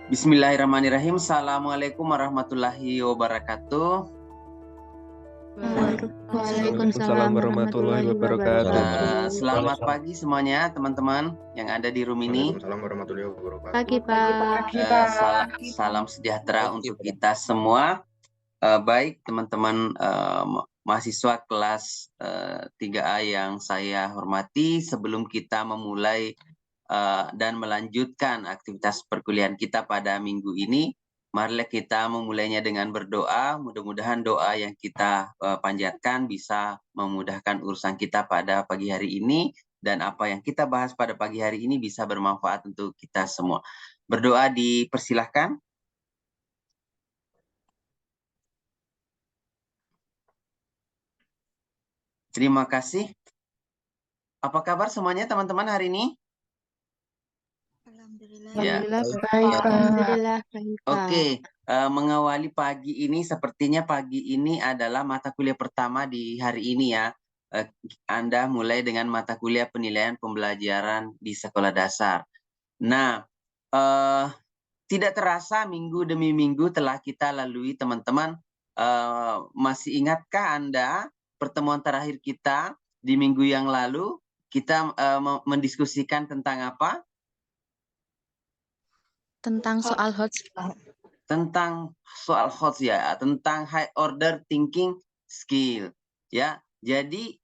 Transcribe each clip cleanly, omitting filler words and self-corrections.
Bismillahirrahmanirrahim. Assalamualaikum warahmatullahi wabarakatuh. Waalaikumsalam warahmatullahi wabarakatuh. Selamat pagi semuanya teman-teman yang ada di room ini. Waalaikumsalam warahmatullahi wabarakatuh. Pagi Pak. Salam sejahtera untuk kita semua. Baik teman-teman mahasiswa kelas 3A yang saya hormati, sebelum kita memulai dan melanjutkan aktivitas perkuliahan kita pada minggu ini, marilah kita memulainya dengan berdoa. Mudah-mudahan doa yang kita panjatkan bisa memudahkan urusan kita pada pagi hari ini, dan apa yang kita bahas pada pagi hari ini bisa bermanfaat untuk kita semua. Berdoa dipersilahkan. Terima kasih. Apa kabar semuanya teman-teman hari ini? Alhamdulillah baik, Alhamdulillah baik, Pak. Oke, mengawali pagi ini, sepertinya pagi ini adalah mata kuliah pertama di hari ini ya. Anda mulai dengan mata kuliah penilaian pembelajaran di sekolah dasar. Nah, tidak terasa minggu demi minggu telah kita lalui teman-teman. Masih ingatkah Anda pertemuan terakhir kita di minggu yang lalu? Kita mendiskusikan tentang apa? Tentang soal hot. Tentang soal HOTS ya, tentang high order thinking skill ya. Jadi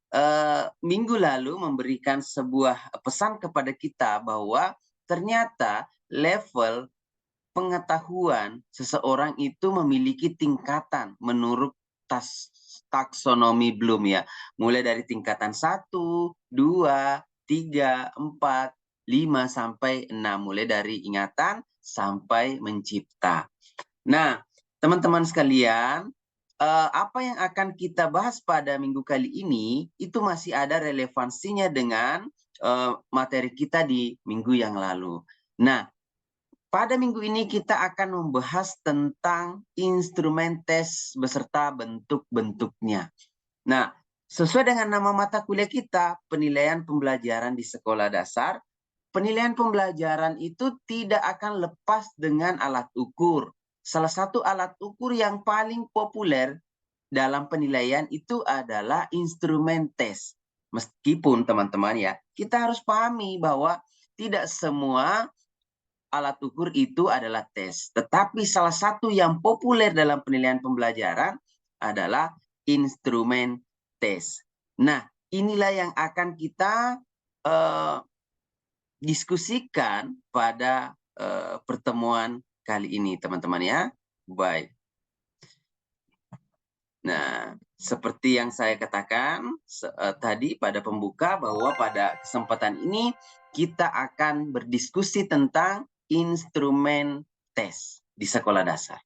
minggu lalu memberikan sebuah pesan kepada kita bahwa ternyata level pengetahuan seseorang itu memiliki tingkatan menurut taksonomi Bloom ya. Mulai dari tingkatan 1, 2, 3, 4, 5 sampai 6, mulai dari ingatan sampai mencipta. Nah, teman-teman sekalian, apa yang akan kita bahas pada minggu kali ini itu masih ada relevansinya dengan materi kita di minggu yang lalu. Nah, pada minggu ini kita akan membahas tentang instrumen tes beserta bentuk-bentuknya. Nah, sesuai dengan nama mata kuliah kita, penilaian pembelajaran di sekolah dasar, penilaian pembelajaran itu tidak akan lepas dengan alat ukur. Salah satu alat ukur yang paling populer dalam penilaian itu adalah instrumen tes. Meskipun teman-teman ya, kita harus pahami bahwa tidak semua alat ukur itu adalah tes. Tetapi salah satu yang populer dalam penilaian pembelajaran adalah instrumen tes. Nah, inilah yang akan kita diskusikan pada pertemuan kali ini, teman-teman ya. Baik. Nah, seperti yang saya katakan tadi pada pembuka, bahwa pada kesempatan ini kita akan berdiskusi tentang instrumen tes di sekolah dasar.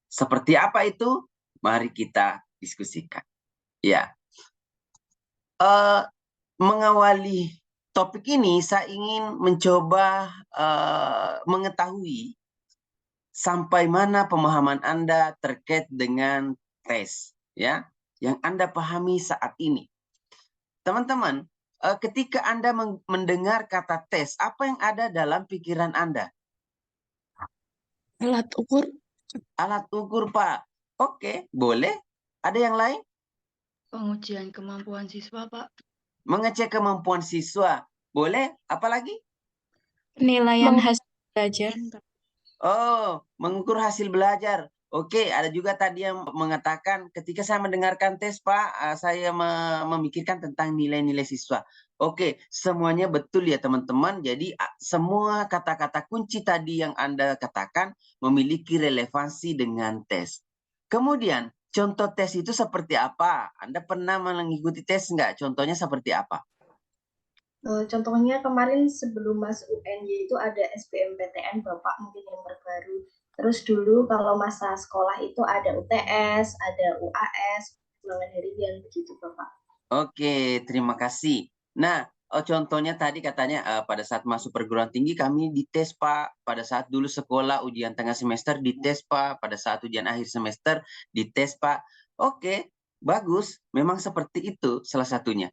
Seperti apa itu? Mari kita diskusikan. Ya. Mengawali topik ini, saya ingin mencoba mengetahui sampai mana pemahaman Anda terkait dengan tes, ya, yang Anda pahami saat ini. Teman-teman, ketika Anda mendengar kata tes, apa yang ada dalam pikiran Anda? Alat ukur. Alat ukur, Pak. Oke, boleh. Ada yang lain? Pengujian kemampuan siswa, Pak. Mengecek kemampuan siswa. Boleh. Apa lagi? Penilaian hasil belajar. Oh, mengukur hasil belajar. Oke, ada juga tadi yang mengatakan ketika saya mendengarkan tes, Pak, saya memikirkan tentang nilai-nilai siswa. Oke, semuanya betul ya teman-teman. Jadi semua kata-kata kunci tadi yang Anda katakan memiliki relevansi dengan tes. Kemudian, contoh tes itu seperti apa? Anda pernah mengikuti tes nggak? Contohnya seperti apa? Contohnya kemarin sebelum masuk UN itu ada SBMPTN Bapak, mungkin yang terbaru. Terus dulu kalau masa sekolah itu ada UTS, ada UAS, ulangan harian begitu Bapak. Oke, terima kasih. Nah, contohnya tadi katanya pada saat masuk perguruan tinggi kami dites, Pak. Pada saat dulu sekolah ujian tengah semester dites, Pak. Pada saat ujian akhir semester dites, Pak. Oke, bagus. Memang seperti itu salah satunya.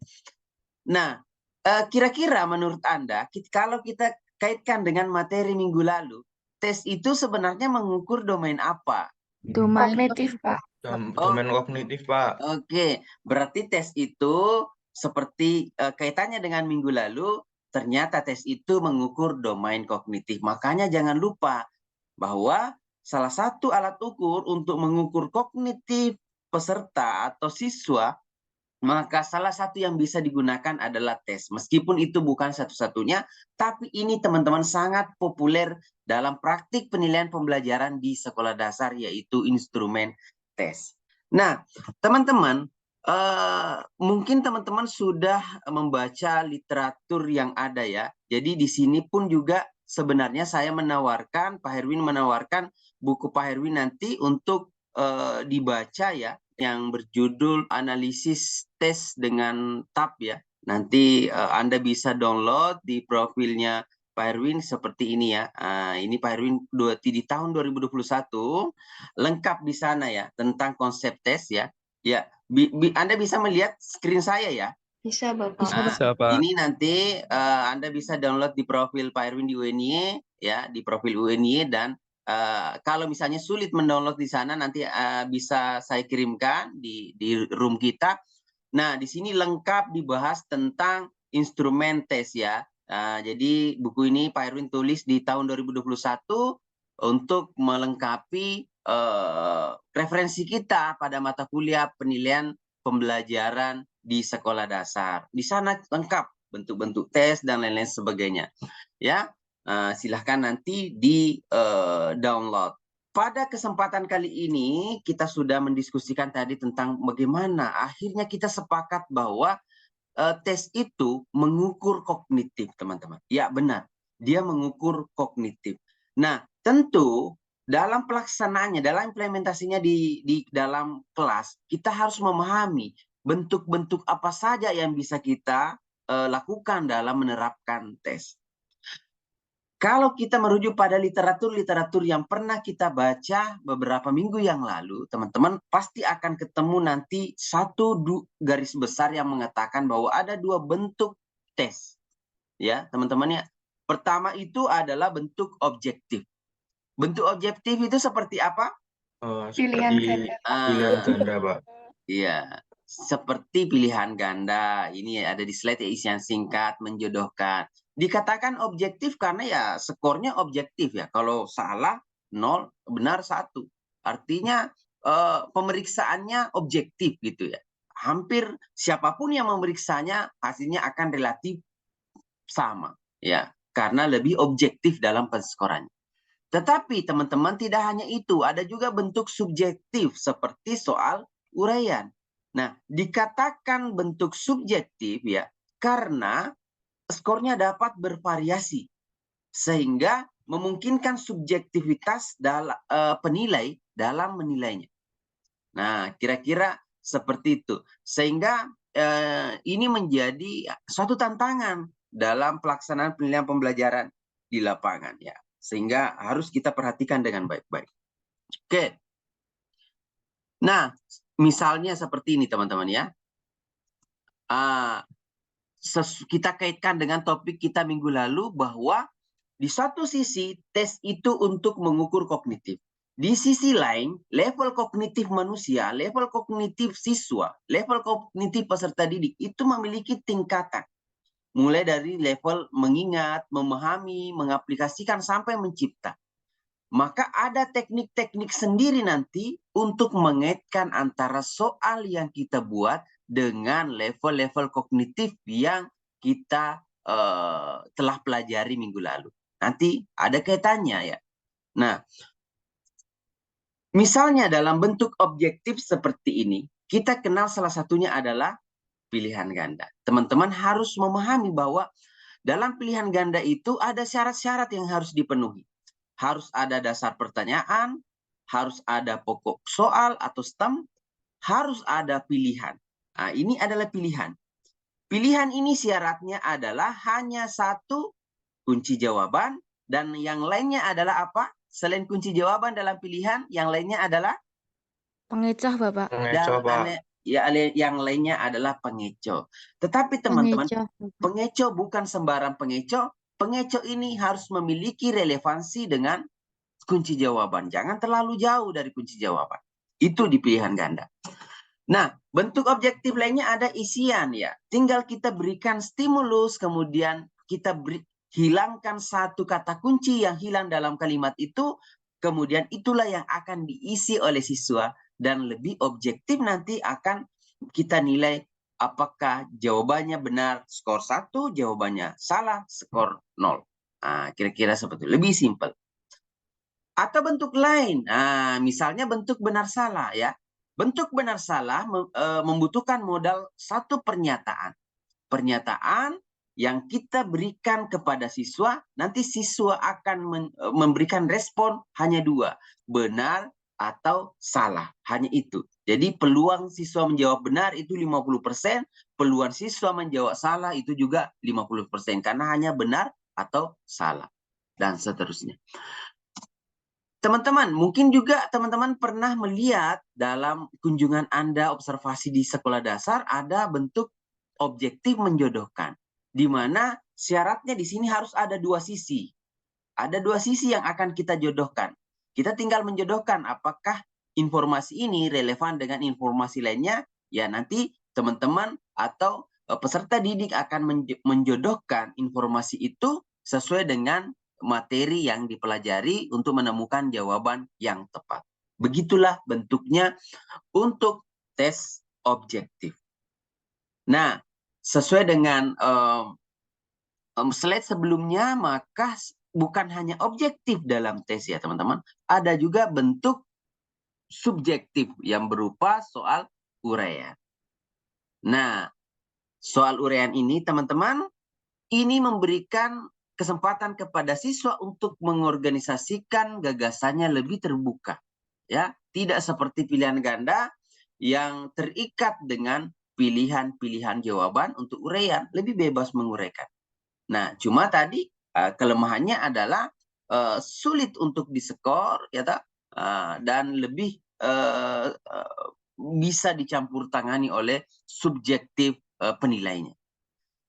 Nah, kira-kira menurut Anda, kalau kita kaitkan dengan materi minggu lalu, tes itu sebenarnya mengukur domain apa? Domain Kognitif, Pak. Domain kognitif, Pak. Oke, berarti tes itu seperti kaitannya dengan minggu lalu, ternyata tes itu mengukur domain kognitif. Makanya jangan lupa bahwa salah satu alat ukur untuk mengukur kognitif peserta atau siswa, maka salah satu yang bisa digunakan adalah tes. Meskipun itu bukan satu-satunya, tapi ini teman-teman sangat populer dalam praktik penilaian pembelajaran di sekolah dasar, yaitu instrumen tes. Nah, teman-teman, mungkin teman-teman sudah membaca literatur yang ada ya. Jadi di sini pun juga sebenarnya saya menawarkan, Pak Herwin menawarkan buku Pak Herwin nanti untuk dibaca ya, yang berjudul analisis tes dengan tab ya. Nanti Anda bisa download di profilnya Pak Herwin seperti ini ya. Ini Pak Herwin di tahun 2021 lengkap di sana ya tentang konsep tes ya. Ya, Anda bisa melihat screen saya ya. bisa Bapak. Bisa, Pak. Ini nanti Anda bisa download di profil Pak Herwin di UNY ya, di profil UNY, dan kalau misalnya sulit mendownload di sana nanti bisa saya kirimkan di room kita. Nah, di sini lengkap dibahas tentang instrumen tes ya. Jadi buku ini Pak Herwin tulis di tahun 2021 untuk melengkapi referensi kita pada mata kuliah penilaian pembelajaran di sekolah dasar. Di sana lengkap bentuk-bentuk tes dan lain-lain sebagainya. Ya, silahkan nanti di download. Pada kesempatan kali ini kita sudah mendiskusikan tadi tentang bagaimana akhirnya kita sepakat bahwa tes itu mengukur kognitif, teman-teman. Ya, benar. Dia mengukur kognitif. Nah, tentu dalam pelaksanaannya, dalam implementasinya di dalam kelas, kita harus memahami bentuk-bentuk apa saja yang bisa kita lakukan dalam menerapkan tes. Kalau kita merujuk pada literatur-literatur yang pernah kita baca beberapa minggu yang lalu, teman-teman pasti akan ketemu nanti satu garis besar yang mengatakan bahwa ada dua bentuk tes. Ya, teman-teman ya. Pertama itu adalah bentuk objektif. Bentuk objektif itu seperti apa? Pilihan Seperti ganda. pilihan ganda, Pak. Iya, seperti pilihan ganda. Ini ada di slide ya, isian singkat, menjodohkan. Dikatakan objektif karena ya skornya objektif ya. Kalau salah 0, benar 1. Artinya pemeriksaannya objektif gitu ya. Hampir siapapun yang memeriksanya hasilnya akan relatif sama ya, karena lebih objektif dalam penskorannya. Tetapi teman-teman tidak hanya itu, ada juga bentuk subjektif seperti soal uraian. Nah, dikatakan bentuk subjektif ya karena skornya dapat bervariasi sehingga memungkinkan subjektivitas penilai dalam menilainya. Nah, kira-kira seperti itu. Sehingga ini menjadi suatu tantangan dalam pelaksanaan penilaian pembelajaran di lapangan ya. Sehingga harus kita perhatikan dengan baik-baik. Oke. Nah, misalnya seperti ini teman-teman ya. Kita kaitkan dengan topik kita minggu lalu bahwa di satu sisi tes itu untuk mengukur kognitif. Di sisi lain, level kognitif manusia, level kognitif siswa, level kognitif peserta didik itu memiliki tingkatan. Mulai dari level mengingat, memahami, mengaplikasikan, sampai mencipta. Maka ada teknik-teknik sendiri nanti untuk mengaitkan antara soal yang kita buat dengan level-level kognitif yang kita telah pelajari minggu lalu. Nanti ada kaitannya ya. Nah, misalnya dalam bentuk objektif seperti ini, kita kenal salah satunya adalah pilihan ganda. Teman-teman harus memahami bahwa dalam pilihan ganda itu ada syarat-syarat yang harus dipenuhi. Harus ada dasar pertanyaan, harus ada pokok soal atau stem, harus ada pilihan. Nah, ini adalah pilihan. Pilihan ini syaratnya adalah hanya satu kunci jawaban, dan yang lainnya adalah apa? Selain kunci jawaban dalam pilihan, yang lainnya adalah Pengecoh, Bapak. Pengecoh, Pak. Ya, yang lainnya adalah pengecoh. Tetapi teman-teman, pengecoh bukan sembarang pengecoh. Pengecoh ini harus memiliki relevansi dengan kunci jawaban. Jangan terlalu jauh dari kunci jawaban. Itu di pilihan ganda. Nah, bentuk objektif lainnya ada isian ya. Tinggal kita berikan stimulus, kemudian kita hilangkan satu kata kunci yang hilang dalam kalimat itu, kemudian itulah yang akan diisi oleh siswa, dan lebih objektif nanti akan kita nilai apakah jawabannya benar, skor 1, jawabannya salah, skor 0. Nah, kira-kira seperti itu. Lebih simpel. Atau bentuk lain, misalnya bentuk benar salah ya. Bentuk benar salah membutuhkan modal satu pernyataan. Pernyataan yang kita berikan kepada siswa, nanti siswa akan memberikan respon hanya 2, benar atau salah, hanya itu. Jadi peluang siswa menjawab benar itu 50%, peluang siswa menjawab salah itu juga 50%, karena hanya benar atau salah, dan seterusnya. Teman-teman, mungkin juga teman-teman pernah melihat dalam kunjungan Anda observasi di sekolah dasar ada bentuk objektif menjodohkan, di mana syaratnya di sini harus ada 2 sisi. Ada 2 sisi yang akan kita jodohkan. Kita tinggal menjodohkan apakah informasi ini relevan dengan informasi lainnya, ya nanti teman-teman atau peserta didik akan menjodohkan informasi itu sesuai dengan materi yang dipelajari untuk menemukan jawaban yang tepat. Begitulah bentuknya untuk tes objektif. Nah, sesuai dengan slide sebelumnya, maka bukan hanya objektif dalam tes ya teman-teman, ada juga bentuk subjektif yang berupa soal uraian. Nah, soal uraian ini teman-teman, ini memberikan kesempatan kepada siswa untuk mengorganisasikan gagasannya lebih terbuka. Ya, tidak seperti pilihan ganda yang terikat dengan pilihan-pilihan jawaban untuk uraian, lebih bebas menguraikan. Nah, cuma tadi kelemahannya adalah sulit untuk diskor ya dan lebih bisa dicampur tangani oleh subjektif penilainya.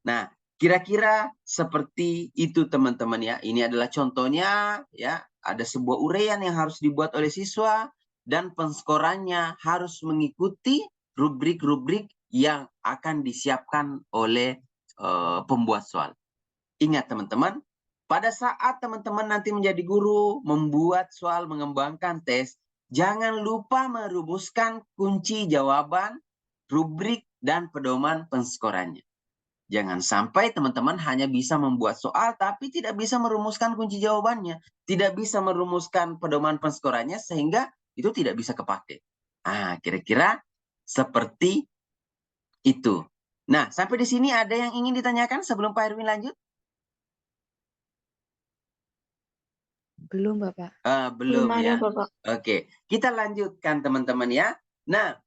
Nah, kira-kira seperti itu teman-teman ya. Ini adalah contohnya ya. Ada sebuah uraian yang harus dibuat oleh siswa dan penskorannya harus mengikuti rubrik-rubrik yang akan disiapkan oleh pembuat soal. Ingat teman-teman, pada saat teman-teman nanti menjadi guru, membuat soal, mengembangkan tes, jangan lupa merumuskan kunci jawaban, rubrik, dan pedoman penskorannya. Jangan sampai teman-teman hanya bisa membuat soal tapi tidak bisa merumuskan kunci jawabannya, tidak bisa merumuskan pedoman penskorannya sehingga itu tidak bisa kepakai. Kira-kira seperti itu. Nah, sampai di sini ada yang ingin ditanyakan sebelum Pak Erwin lanjut? Belum, Bapak. Belum ada, ya. Bapak. Oke, kita lanjutkan teman-teman ya. Nah,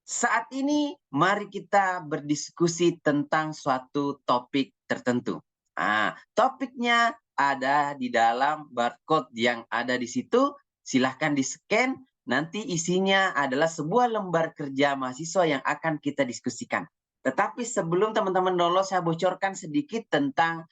saat ini mari kita berdiskusi tentang suatu topik tertentu. Topiknya ada di dalam barcode yang ada di situ. Silahkan di-scan. Nanti isinya adalah sebuah lembar kerja mahasiswa yang akan kita diskusikan. Tetapi sebelum teman-teman download, saya bocorkan sedikit tentang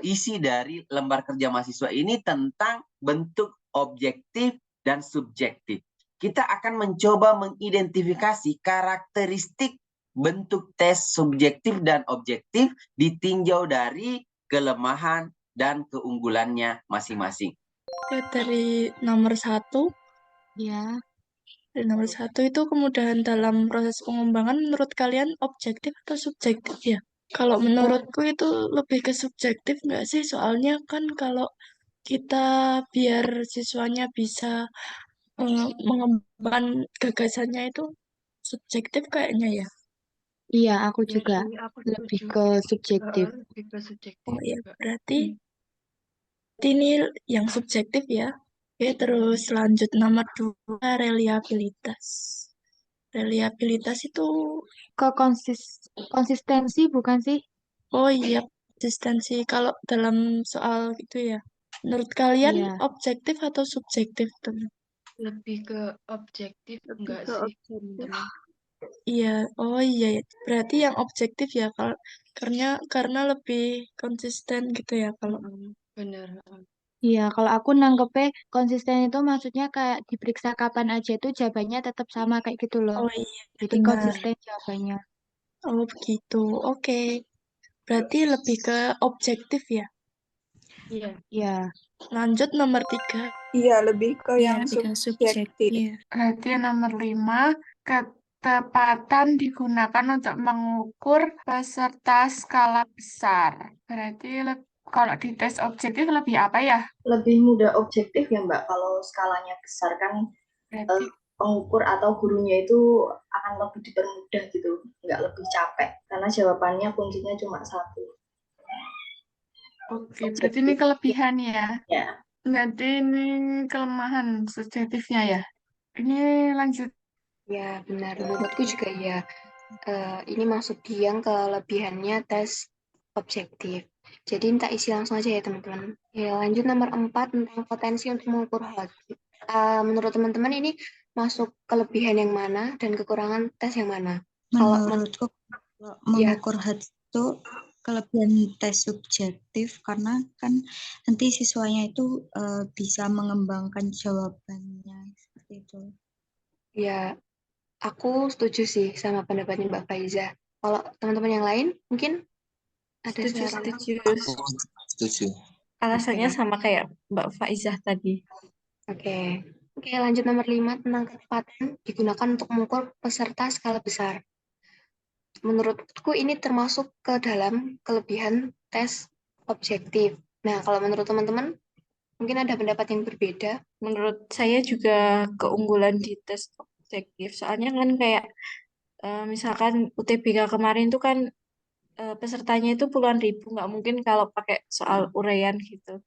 isi dari lembar kerja mahasiswa ini tentang bentuk objektif dan subjektif. Kita akan mencoba mengidentifikasi karakteristik bentuk tes subjektif dan objektif ditinjau dari kelemahan dan keunggulannya masing-masing. Dari nomor 1, Ya, dari nomor 1 itu kemudahan dalam proses pengembangan menurut kalian objektif atau subjektif ya? Kalau menurutku itu lebih ke subjektif nggak sih? Soalnya kan kalau kita biar siswanya bisa mengembangkan gagasannya itu subjektif kayaknya ya. iya aku Ya juga sih, aku lebih setuju. ke subjektif. Lebih ke subjektif Oh ya, juga. berarti ini yang subjektif ya. Oke, terus lanjut nomor 2, reliabilitas. Reliabilitas itu, Ke konsistensi bukan sih? oh iya, konsistensi. Kalau dalam soal itu ya, menurut kalian Iya. objektif atau subjektif, teman? Lebih ke objektif enggak ke sih, objektif. teman-teman? Iya, oh iya, berarti yang objektif ya, karena lebih konsisten gitu ya kalau. Bener. Iya, kalau aku nangkepnya konsisten itu maksudnya kayak diperiksa kapan aja itu jawabannya tetap sama kayak gitu loh. Oh iya, Jadi benar. konsisten jawabannya. Oh begitu. Oke. Berarti lebih ke objektif ya. Iya. Iya. Lanjut nomor 3. Iya, lebih ke Iya, yang lebih ke subjektif. subjektif. Berarti nomor 5, ketepatan digunakan untuk mengukur peserta skala besar. Berarti kalau di tes objektif lebih apa ya? Lebih mudah objektif ya Mbak, kalau skalanya besar kan Berarti pengukur atau gurunya itu akan lebih dipermudah gitu, nggak lebih capek karena jawabannya kuncinya cuma satu. oke, berarti ini kelebihan ya. Ya. Berarti ini kelemahan subjektifnya ya. Ini lanjut. Ya, benar. Menurutku juga ya. Ini masuk di yang kelebihannya tes objektif. Jadi minta isi langsung aja ya teman-teman. Ya, lanjut nomor 4 tentang potensi untuk mengukur HOT. Menurut teman-teman ini masuk kelebihan yang mana dan kekurangan tes yang mana? Menurutku kalau mengukur HOT itu kelebihan tes subjektif karena kan nanti siswanya itu bisa mengembangkan jawabannya seperti itu. Ya, aku setuju sih sama pendapatnya Mbak Faiza. Kalau teman-teman yang lain mungkin ada saran? Setuju. Alasannya sama kayak Mbak Faizah tadi. Oke, lanjut nomor 5 tentang ketepatan digunakan untuk mengukur peserta skala besar. Menurutku ini termasuk ke dalam kelebihan tes objektif. Nah, kalau menurut teman-teman, mungkin ada pendapat yang berbeda. Menurut saya juga keunggulan di tes objektif. Soalnya kan kayak misalkan UTBK kemarin itu kan pesertanya itu puluhan ribu. Nggak mungkin kalau pakai soal uraian gitu.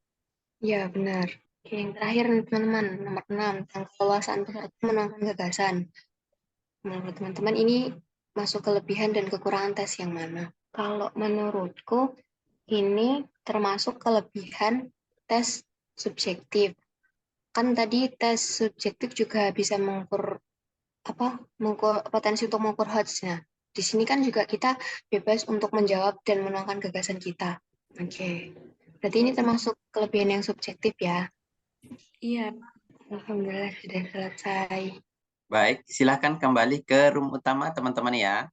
Ya, benar. Oke, yang terakhir nih teman-teman, nomor 6 tentang keleluasaan peserta menuangkan gagasan. Menurut teman-teman ini masuk kelebihan dan kekurangan tes yang mana? Kalau menurutku ini termasuk kelebihan tes subjektif. Kan tadi tes subjektif juga bisa mengukur potensi untuk mengukur HOT. Nah, di sini kan juga kita bebas untuk menjawab dan menuangkan gagasan kita. Oke. Berarti ini termasuk kelebihan yang subjektif ya? Iya. Alhamdulillah sudah selesai. Baik, silahkan kembali ke room utama teman-teman ya.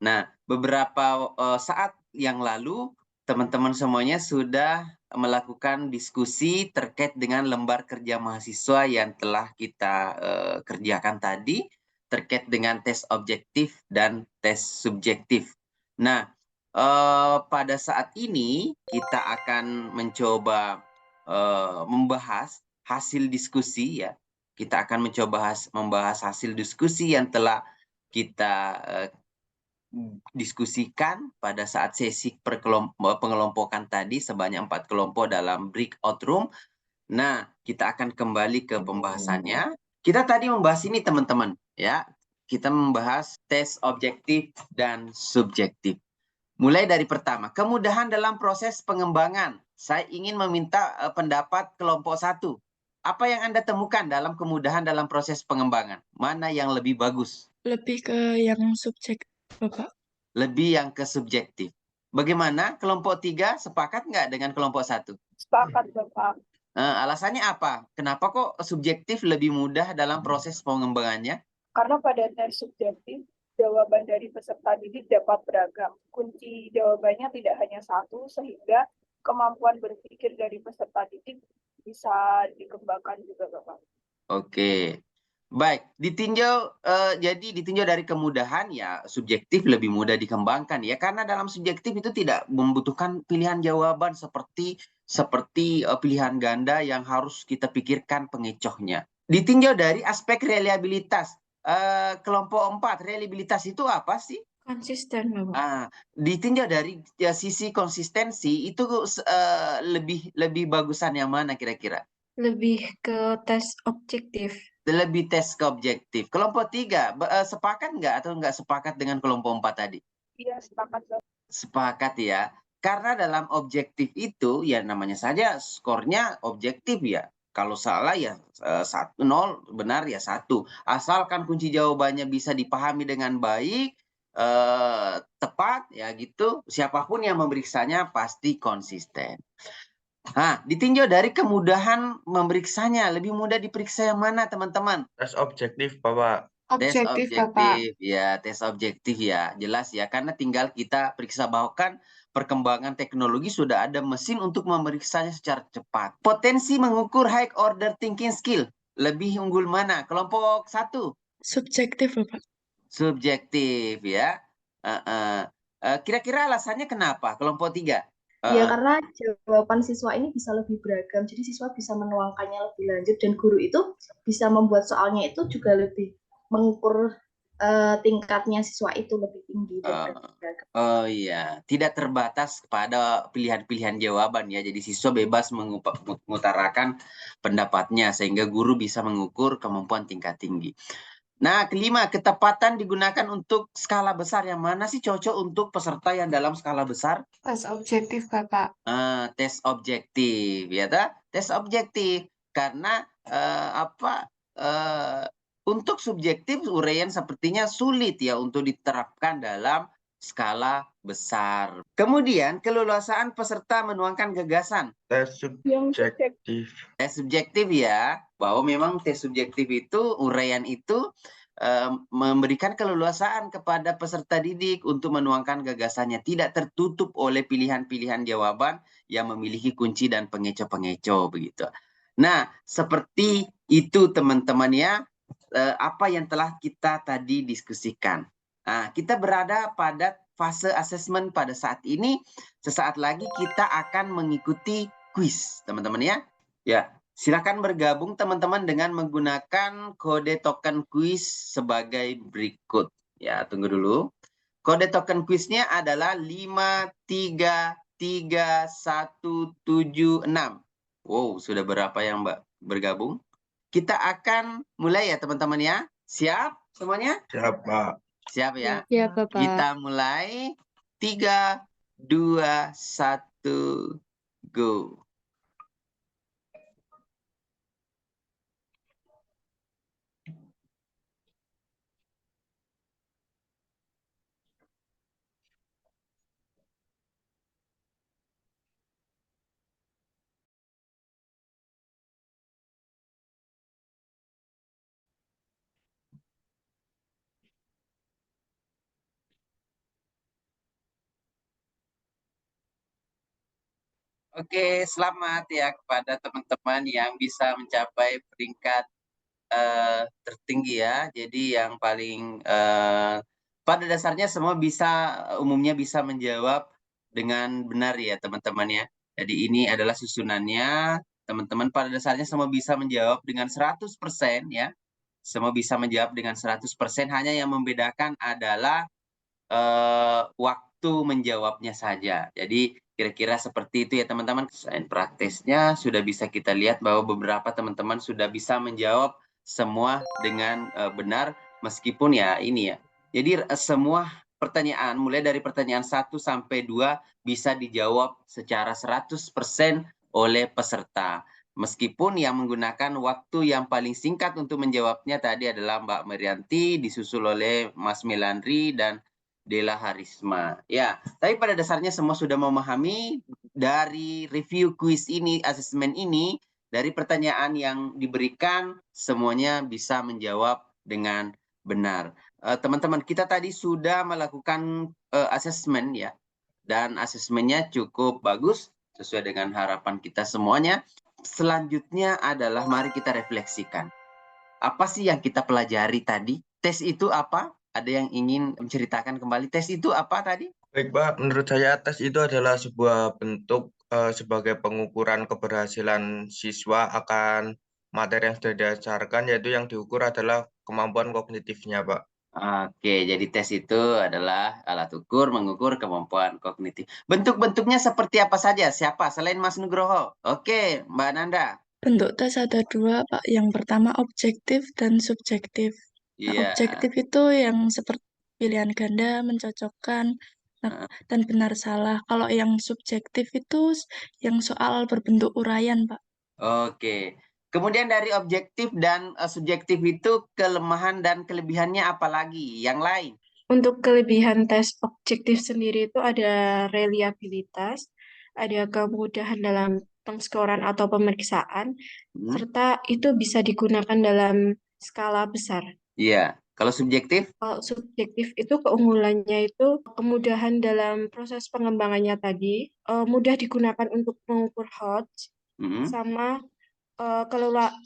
Nah, beberapa saat yang lalu teman-teman semuanya sudah melakukan diskusi terkait dengan lembar kerja mahasiswa yang telah kita kerjakan tadi terkait dengan tes objektif dan tes subjektif. Nah, pada saat ini kita akan mencoba membahas hasil diskusi ya. Kita akan mencoba membahas hasil diskusi yang telah kita diskusikan pada saat sesi pengelompokan tadi sebanyak 4 kelompok dalam breakout room. Nah, kita akan kembali ke pembahasannya. Kita tadi membahas ini teman-teman ya. Kita membahas tes objektif dan subjektif. Mulai dari pertama, kemudahan dalam proses pengembangan. Saya ingin meminta pendapat kelompok 1. Apa yang Anda temukan dalam kemudahan dalam proses pengembangan? Mana yang lebih bagus? Lebih ke yang subjektif, Bapak. Lebih yang ke subjektif. Bagaimana? Kelompok 3 sepakat nggak dengan kelompok 1? Sepakat, Bapak. Alasannya apa? Kenapa kok subjektif lebih mudah dalam proses pengembangannya? Karena pada tes subjektif, jawaban dari peserta didik dapat beragam. Kunci jawabannya tidak hanya satu, sehingga kemampuan berpikir dari peserta didik bisa dikembangkan juga, Bapak. Oke. Baik, jadi ditinjau dari kemudahan ya subjektif lebih mudah dikembangkan ya karena dalam subjektif itu tidak membutuhkan pilihan jawaban seperti pilihan ganda yang harus kita pikirkan pengecohnya. Ditinjau dari aspek reliabilitas. Kelompok 4, reliabilitas itu apa sih? Konsisten, Bapak. Ditinjau dari sisi konsistensi itu lebih bagusan yang mana kira-kira? Lebih ke tes objektif. Lebih tes ke objektif. Kelompok 3 sepakat nggak atau nggak sepakat dengan kelompok 4 tadi? Iya, sepakat. Sepakat ya. Karena dalam objektif itu ya namanya saja skornya objektif ya. Kalau salah ya 1-0, benar ya 1. Asalkan kunci jawabannya bisa dipahami dengan baik, tepat ya gitu, siapapun yang memeriksanya pasti konsisten. Ditinjau dari kemudahan memeriksanya. Lebih mudah diperiksa yang mana, teman-teman? Tes objektif, Bapak. Tes Objektif, Bapak. objektif, ya, tes objektif ya, jelas ya, karena tinggal kita periksa, bahwa kan perkembangan teknologi sudah ada mesin untuk memeriksanya secara cepat. Potensi mengukur high order thinking skill, lebih unggul mana? Kelompok 1? Subjektif, Bapak. Subjektif ya. Kira-kira alasannya kenapa? Kelompok 3? Ya, karena jawaban siswa ini bisa lebih beragam, jadi siswa bisa menuangkannya lebih lanjut, dan guru itu bisa membuat soalnya itu juga lebih mengukur tingkatnya siswa itu lebih tinggi dan beragam. Oh iya, tidak terbatas kepada pilihan-pilihan jawaban ya. Jadi siswa bebas mengutarakan pendapatnya sehingga guru bisa mengukur kemampuan tingkat tinggi. Nah, kelima, ketepatan digunakan untuk skala besar. Yang mana sih cocok untuk peserta yang dalam skala besar? Tes objektif, Bapak. Tes objektif, ya ta? Tes objektif. Karena untuk subjektif uraian sepertinya sulit ya untuk diterapkan dalam skala besar. Kemudian kelulusan peserta menuangkan gagasan. Tes subjektif. Tes subjektif ya, bahwa memang tes subjektif itu uraian itu memberikan keleluasaan kepada peserta didik untuk menuangkan gagasannya, tidak tertutup oleh pilihan-pilihan jawaban yang memiliki kunci dan pengecoh-pengecoh begitu. Nah, seperti itu teman-teman ya, apa yang telah kita tadi diskusikan. Nah, kita berada pada fase asesmen pada saat ini. Sesaat lagi kita akan mengikuti kuis, teman-teman ya. Ya, silakan bergabung teman-teman dengan menggunakan kode token kuis sebagai berikut. Ya, tunggu dulu. Kode token kuisnya adalah 533176. Wow, sudah berapa yang bergabung? Kita akan mulai ya teman-teman ya. Siap semuanya? Siap, Pak. Siap ya? Siap, Bapak. Kita mulai. 3, 2, 1, go. Oke, selamat ya kepada teman-teman yang bisa mencapai peringkat tertinggi ya. Jadi yang paling pada dasarnya semua umumnya bisa menjawab dengan benar ya teman-teman ya. Jadi ini adalah susunannya. Teman-teman pada dasarnya semua bisa menjawab dengan 100% ya. Semua bisa menjawab dengan 100%, hanya yang membedakan adalah waktu menjawabnya saja. Jadi kira-kira seperti itu ya teman-teman. Selain praktisnya sudah bisa kita lihat bahwa beberapa teman-teman sudah bisa menjawab semua dengan benar, meskipun ya ini ya. Jadi semua pertanyaan mulai dari pertanyaan 1 sampai 2 bisa dijawab secara 100% oleh peserta. Meskipun yang menggunakan waktu yang paling singkat untuk menjawabnya tadi adalah Mbak Merianti, disusul oleh Mas Melandri dan Dela Harisma. Ya, tapi pada dasarnya semua sudah memahami dari review kuis ini, asesmen ini, dari pertanyaan yang diberikan, semuanya bisa menjawab dengan benar. Teman-teman, kita tadi sudah melakukan asesmen ya, dan asesmennya cukup bagus, sesuai dengan harapan kita semuanya. Selanjutnya adalah mari kita refleksikan. Apa sih yang kita pelajari tadi? Tes itu apa? Ada yang ingin menceritakan kembali? Tes itu apa tadi? Baik, Pak. Menurut saya tes itu adalah sebuah bentuk sebagai pengukuran keberhasilan siswa akan materi yang sudah diajarkan, yaitu yang diukur adalah kemampuan kognitifnya, Pak. Oke, jadi tes itu adalah alat ukur mengukur kemampuan kognitif. Bentuk-bentuknya seperti apa saja? Siapa selain Mas Nugroho? Oke, Mbak Nanda. Bentuk tes ada 2, Pak. Yang pertama objektif dan subjektif. Nah, Iya. objektif itu yang seperti pilihan ganda, mencocokkan, dan benar salah. Kalau yang subjektif itu yang soal berbentuk uraian, Pak. Oke. Kemudian dari objektif dan subjektif itu kelemahan dan kelebihannya apa lagi? Yang lain? Untuk kelebihan tes objektif sendiri itu ada reliabilitas, ada kemudahan dalam pengskoran atau pemeriksaan, Hmm. serta itu bisa digunakan dalam skala besar. Iya. Kalau subjektif? Kalau subjektif itu keunggulannya itu kemudahan dalam proses pengembangannya tadi, mudah digunakan untuk mengukur HOTS, Hmm. sama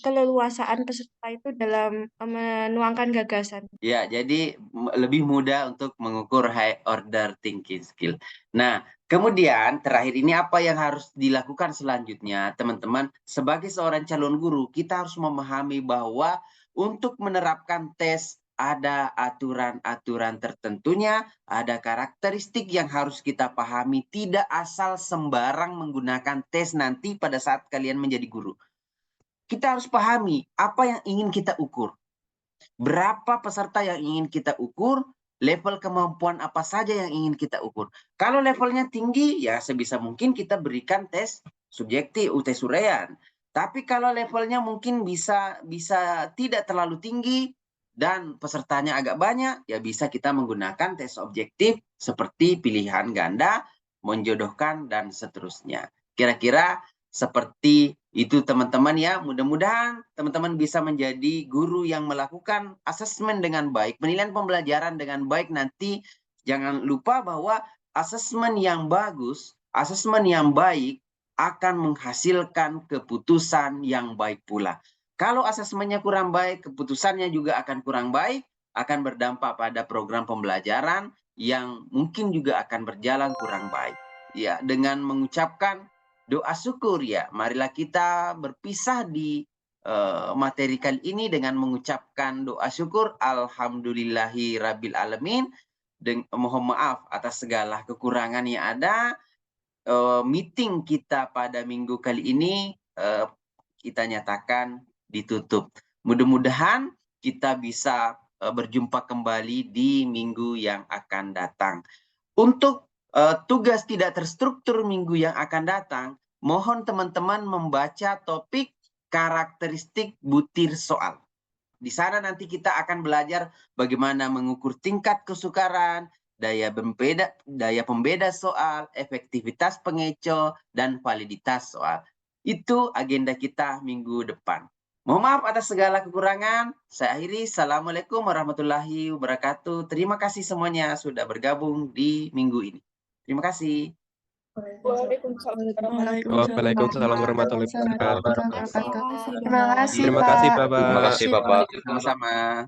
keleluasaan peserta itu dalam menuangkan gagasan. Ya, jadi lebih mudah untuk mengukur high order thinking skill. Nah, kemudian terakhir ini apa yang harus dilakukan selanjutnya, teman-teman? Sebagai seorang calon guru, kita harus memahami bahwa untuk menerapkan tes ada aturan-aturan tertentunya, ada karakteristik yang harus kita pahami, tidak asal sembarang menggunakan tes nanti pada saat kalian menjadi guru. Kita harus pahami apa yang ingin kita ukur. Berapa peserta yang ingin kita ukur, level kemampuan apa saja yang ingin kita ukur. Kalau levelnya tinggi, ya sebisa mungkin kita berikan tes subjektif, tes uraian. Tapi kalau levelnya mungkin bisa tidak terlalu tinggi dan pesertanya agak banyak, ya bisa kita menggunakan tes objektif seperti pilihan ganda, menjodohkan, dan seterusnya. Kira-kira seperti itu teman-teman ya. Mudah-mudahan teman-teman bisa menjadi guru yang melakukan asesmen dengan baik, penilaian pembelajaran dengan baik nanti. Jangan lupa bahwa asesmen yang bagus, asesmen yang baik akan menghasilkan keputusan yang baik pula. Kalau asesmennya kurang baik, keputusannya juga akan kurang baik, akan berdampak pada program pembelajaran yang mungkin juga akan berjalan kurang baik. Ya, dengan mengucapkan doa syukur ya, marilah kita berpisah di materi kali ini dengan mengucapkan doa syukur alhamdulillahi rabbil alamin. Mohon maaf atas segala kekurangan yang ada. Meeting kita pada minggu kali ini kita nyatakan ditutup. Mudah-mudahan kita bisa berjumpa kembali di minggu yang akan datang. Untuk tugas tidak terstruktur minggu yang akan datang, mohon teman-teman membaca topik karakteristik butir soal. Di sana nanti kita akan belajar bagaimana mengukur tingkat kesukaran, daya pembeda soal, efektivitas pengeco, dan validitas soal. Itu agenda kita minggu depan. Mohon maaf atas segala kekurangan. Saya akhiri. Assalamualaikum warahmatullahi wabarakatuh. Terima kasih semuanya sudah bergabung di minggu ini. Terima kasih. Waalaikumsalam warahmatullahi wabarakatuh. Terima kasih, Terima kasih, Pak. Bapak. Sama-sama.